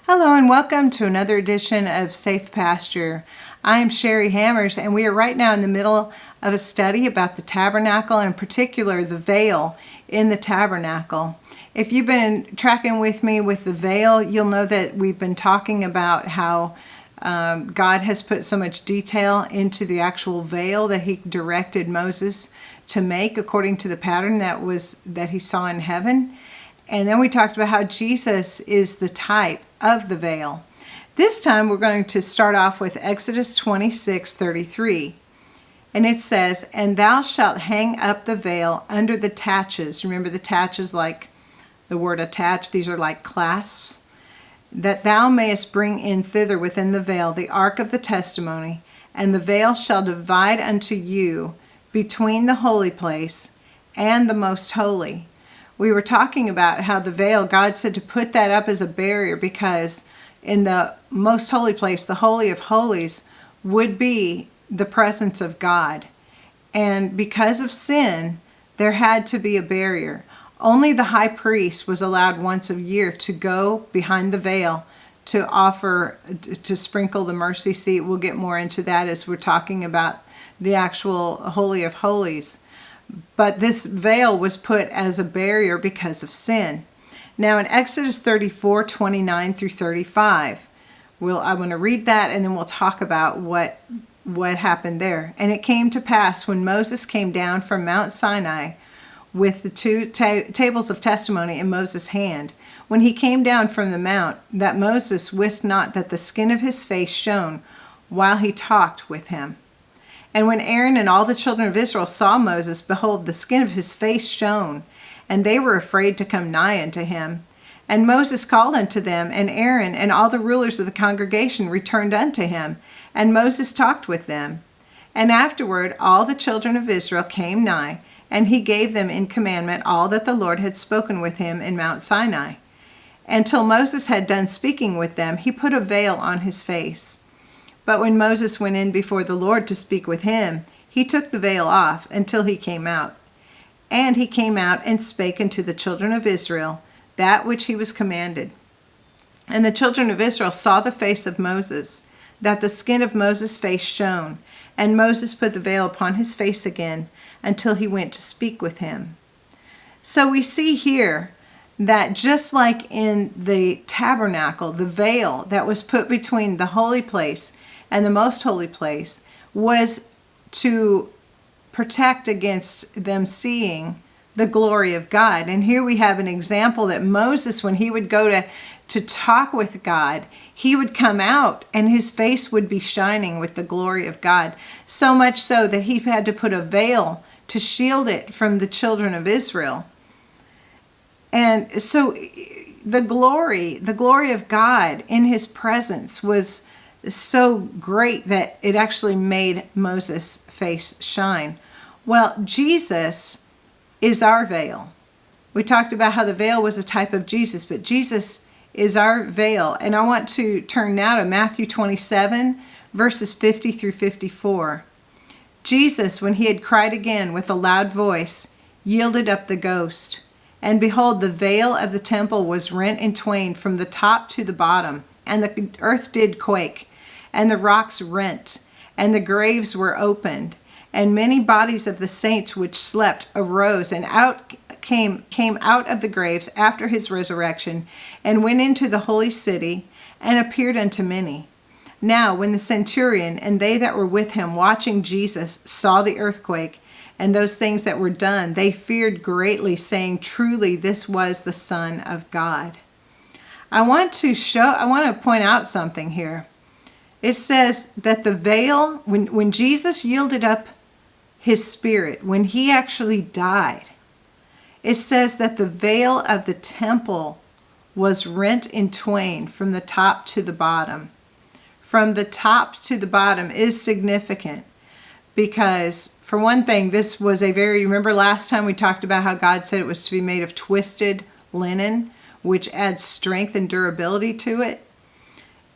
Hello and welcome to another edition of Safe Pasture. I am Sherry Hammers, and we are right now in the middle of a study about the tabernacle, in particular the veil in the tabernacle. If you've been tracking with me with the veil, you'll know that we've been talking about how God has put so much detail into the actual veil that he directed Moses to make according to the pattern that he saw in heaven. And then we talked about how Jesus is the type of the veil. This time we're going to start off with Exodus 26:33. And it says, "And thou shalt hang up the veil under the taches." Remember the taches, like the word attach, these are like clasps. "That thou mayest bring in thither within the veil the ark of the testimony, and the veil shall divide unto you between the holy place and the most holy." We were talking about how the veil, God said to put that up as a barrier because in the most holy place, the Holy of Holies, would be the presence of God. And because of sin, there had to be a barrier. Only the high priest was allowed once a year to go behind the veil to offer, to sprinkle the mercy seat. We'll get more into that as we're talking about the actual Holy of Holies. But this veil was put as a barrier because of sin. Now in Exodus 34:29 through 35, I want to read that and then we'll talk about what happened there. "And it came to pass when Moses came down from Mount Sinai with the two tables of testimony in Moses' hand, when he came down from the mount, that Moses wist not that the skin of his face shone while he talked with him. And when Aaron and all the children of Israel saw Moses, behold, the skin of his face shone, and they were afraid to come nigh unto him. And Moses called unto them, and Aaron and all the rulers of the congregation returned unto him, and Moses talked with them. And afterward all the children of Israel came nigh, and he gave them in commandment all that the Lord had spoken with him in Mount Sinai. And till Moses had done speaking with them, he put a veil on his face. But when Moses went in before the Lord to speak with him, he took the veil off until he came out. And he came out and spake unto the children of Israel that which he was commanded. And the children of Israel saw the face of Moses, that the skin of Moses' face shone. And Moses put the veil upon his face again until he went to speak with him." So we see here that just like in the tabernacle, the veil that was put between the holy place and the most holy place was to protect against them seeing the glory of God. And here we have an example that Moses, when he would go to talk with God, he would come out and his face would be shining with the glory of God. So much so that he had to put a veil to shield it from the children of Israel. And so the glory of God in his presence was so great that it actually made Moses' face shine. Well, Jesus is our veil. We talked about how the veil was a type of Jesus, but Jesus is our veil. And I want to turn now to Matthew 27, verses 50 through 54. "Jesus, when he had cried again with a loud voice, yielded up the ghost. And behold, the veil of the temple was rent in twain from the top to the bottom, and the earth did quake, and the rocks rent, and the graves were opened. And many bodies of the saints which slept arose, and came out of the graves after his resurrection, and went into the holy city, and appeared unto many. Now when the centurion and they that were with him watching Jesus saw the earthquake, and those things that were done, they feared greatly, saying, Truly this was the Son of God." I want to point out something here. It says that the veil, when Jesus yielded up his spirit, when he actually died, it says that the veil of the temple was rent in twain from the top to the bottom. From the top to the bottom is significant because, for one thing, this was remember last time we talked about how God said it was to be made of twisted linen, which adds strength and durability to it.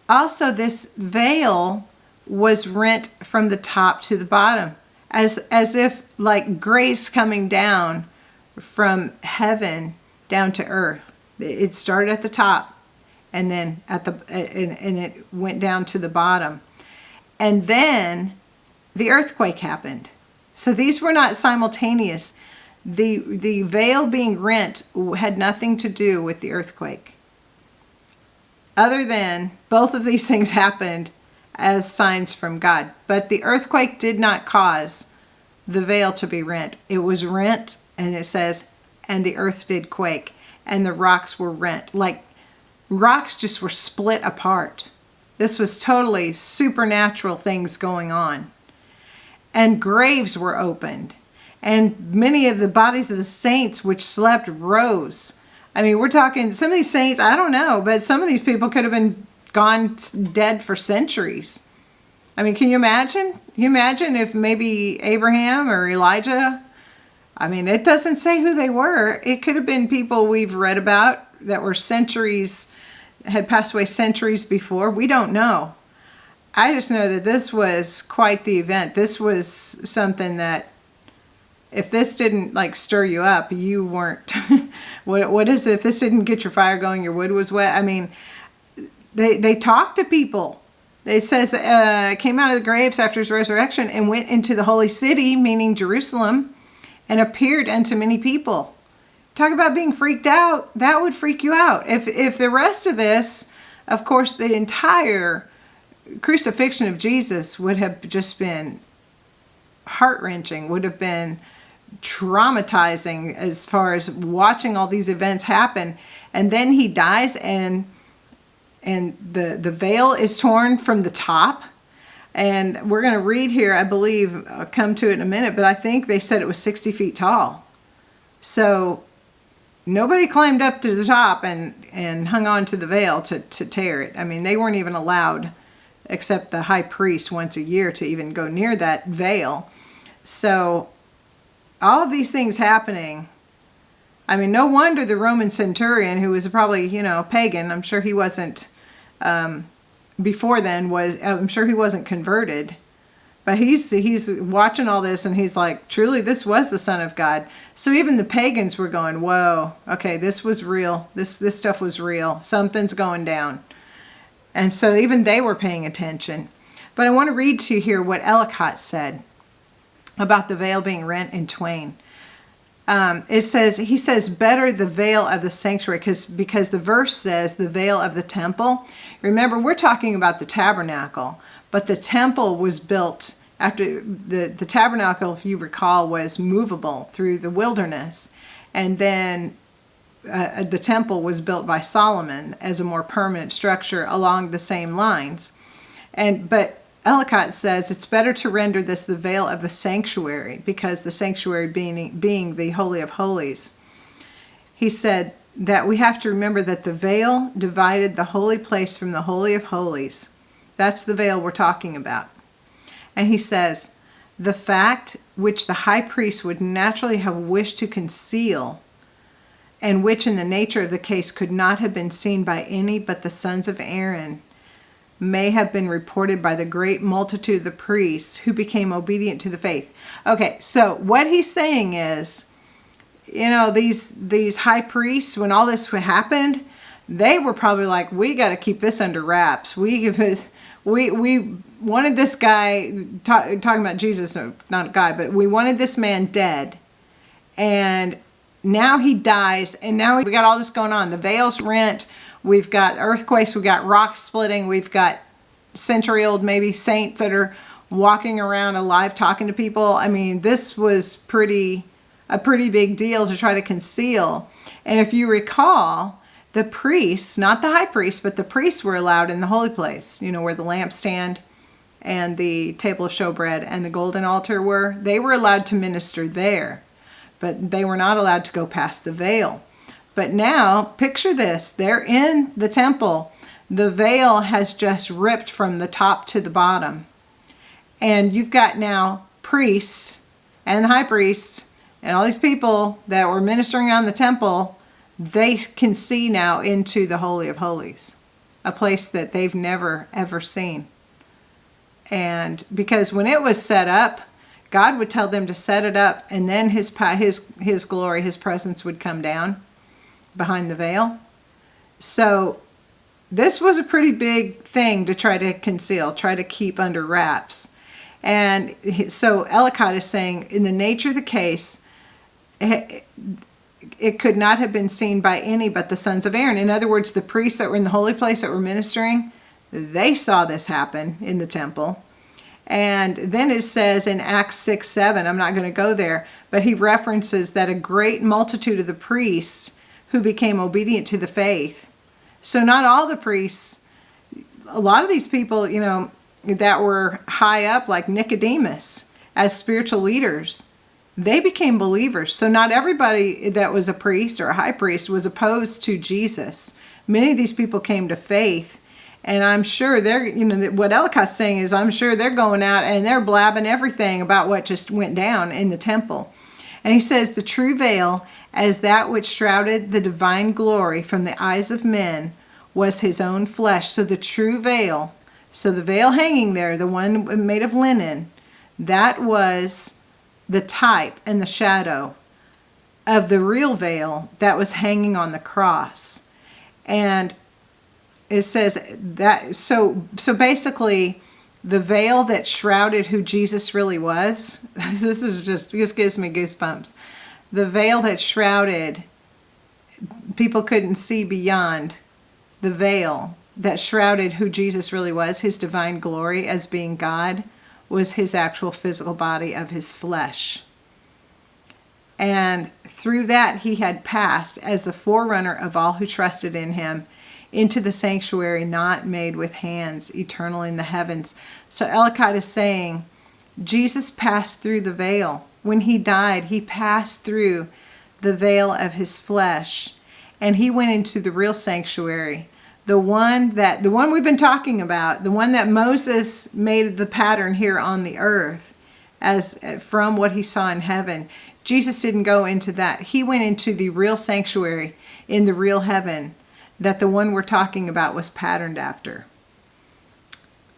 Also, this veil was rent from the top to the bottom, as if like grace coming down from heaven down to earth. It started at the top and then and it went down to the bottom. And then the earthquake happened. So these were not simultaneous. The veil being rent had nothing to do with the earthquake. Other than both of these things happened as signs from God. But the earthquake did not cause the veil to be rent. It was rent, and it says, and the earth did quake, and the rocks were rent. Like rocks just were split apart. This was totally supernatural things going on. And graves were opened. And many of the bodies of the saints which slept rose. I mean, we're talking, some of these saints, I don't know, but some of these people could have been gone dead for centuries. I mean, can you imagine? Can you imagine if maybe Abraham or Elijah, I mean, it doesn't say who they were. It could have been people we've read about that were centuries, had passed away centuries before. We don't know. I just know that this was quite the event. This was something that, if this didn't like stir you up, you weren't, what is it? If this didn't get your fire going, your wood was wet. I mean, they talked to people. It says, came out of the graves after his resurrection and went into the holy city, meaning Jerusalem, and appeared unto many people. Talk about being freaked out. That would freak you out. If the rest of this, of course, the entire crucifixion of Jesus would have just been heart-wrenching, would have been traumatizing as far as watching all these events happen. And then he dies, and the veil is torn from the top. And we're going to read here, I believe, I'll come to it in a minute, but I think they said it was 60 feet tall. So nobody climbed up to the top and hung on to the veil to tear it. I mean, they weren't even allowed, except the high priest once a year, to even go near that veil. So all of these things happening, I mean, no wonder the Roman centurion, who was probably, pagan, I'm sure he wasn't, before then, I'm sure he wasn't converted. But he's watching all this, and he's like, truly, this was the Son of God. So even the pagans were going, whoa, okay, this was real. This stuff was real. Something's going down. And so even they were paying attention. But I want to read to you here what Ellicott said about the veil being rent in twain. He says, better the veil of the sanctuary, because the verse says the veil of the temple. Remember, we're talking about the tabernacle, but the temple was built after the tabernacle, if you recall, was movable through the wilderness. And then the temple was built by Solomon as a more permanent structure along the same lines. But Ellicott says it's better to render this the veil of the sanctuary, because the sanctuary being the Holy of Holies. He said that we have to remember that the veil divided the holy place from the Holy of Holies. That's the veil we're talking about. And he says, the fact which the high priest would naturally have wished to conceal, and which in the nature of the case could not have been seen by any but the sons of Aaron, may have been reported by the great multitude of the priests who became obedient to the faith. Okay, so what he's saying is, these high priests, when all this happened, they were probably like, we got to keep this under wraps. We wanted this guy, talking about Jesus, no, not a guy, but we wanted this man dead. And now he dies, and now we got all this going on. The veil's rent. We've got earthquakes, we've got rocks splitting, we've got century-old maybe saints that are walking around alive talking to people. I mean, this was a pretty big deal to try to conceal. And if you recall, the priests, not the high priest, but the priests were allowed in the holy place, where the lampstand and the table of showbread and the golden altar were. They were allowed to minister there, but they were not allowed to go past the veil. But now, picture this. They're in the temple. The veil has just ripped from the top to the bottom. And you've got now priests and the high priests and all these people that were ministering around the temple. They can see now into the Holy of Holies, a place that they've never, ever seen. And because when it was set up, God would tell them to set it up, and then his glory, his presence would come down behind the veil. So this was a pretty big thing to try to conceal, try to keep under wraps. And so Ellicott is saying, in the nature of the case, it could not have been seen by any but the sons of Aaron. In other words, the priests that were in the holy place that were ministering, they saw this happen in the temple. And then it says in Acts 6:7, I'm not going to go there, but he references that a great multitude of the priests who became obedient to the faith. So not all the priests, a lot of these people, that were high up, like Nicodemus, as spiritual leaders, they became believers. So not everybody that was a priest or a high priest was opposed to Jesus. Many of these people came to faith, and I'm sure they're, what Ellicott's saying is, I'm sure they're going out and they're blabbing everything about what just went down in the temple. And he says, the true veil, as that which shrouded the divine glory from the eyes of men, was his own flesh. So the true veil, so the veil hanging there, the one made of linen, that was the type and the shadow of the real veil that was hanging on the cross. And it says that, so basically, the veil that shrouded who Jesus really was, this gives me goosebumps. The veil that shrouded, people couldn't see beyond the veil that shrouded who Jesus really was, his divine glory as being God, was his actual physical body of his flesh. And through that he had passed as the forerunner of all who trusted in him into the sanctuary not made with hands, eternal in the heavens. So Ellicott is saying Jesus passed through the veil. When he died, he passed through the veil of his flesh, and he went into the real sanctuary, the one we've been talking about, the one that Moses made the pattern here on the earth as from what he saw in heaven. Jesus didn't go into that. He went into the real sanctuary in the real heaven that the one we're talking about was patterned after.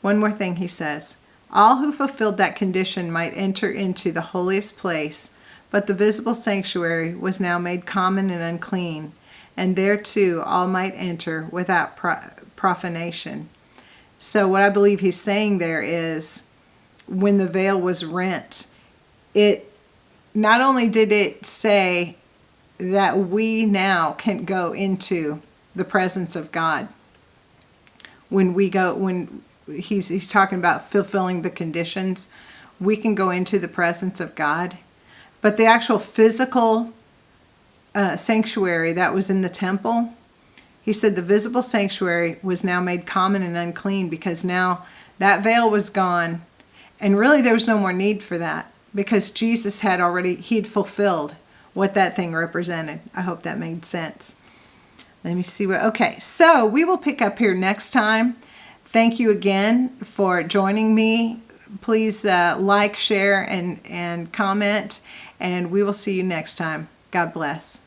One more thing he says. All who fulfilled that condition might enter into the holiest place, but the visible sanctuary was now made common and unclean, and there too all might enter without profanation. So what I believe he's saying there is, when the veil was rent, it not only did it say that we now can go into the presence of God, when he's talking about fulfilling the conditions, we can go into the presence of God. But the actual physical sanctuary that was in the temple, he said the visible sanctuary was now made common and unclean, because now that veil was gone, and really there was no more need for that, because Jesus had fulfilled what that thing represented. I hope that made sense. Let me see okay, so we will pick up here next time. Thank you again for joining me. Please like, share, and comment, and we will see you next time. God bless.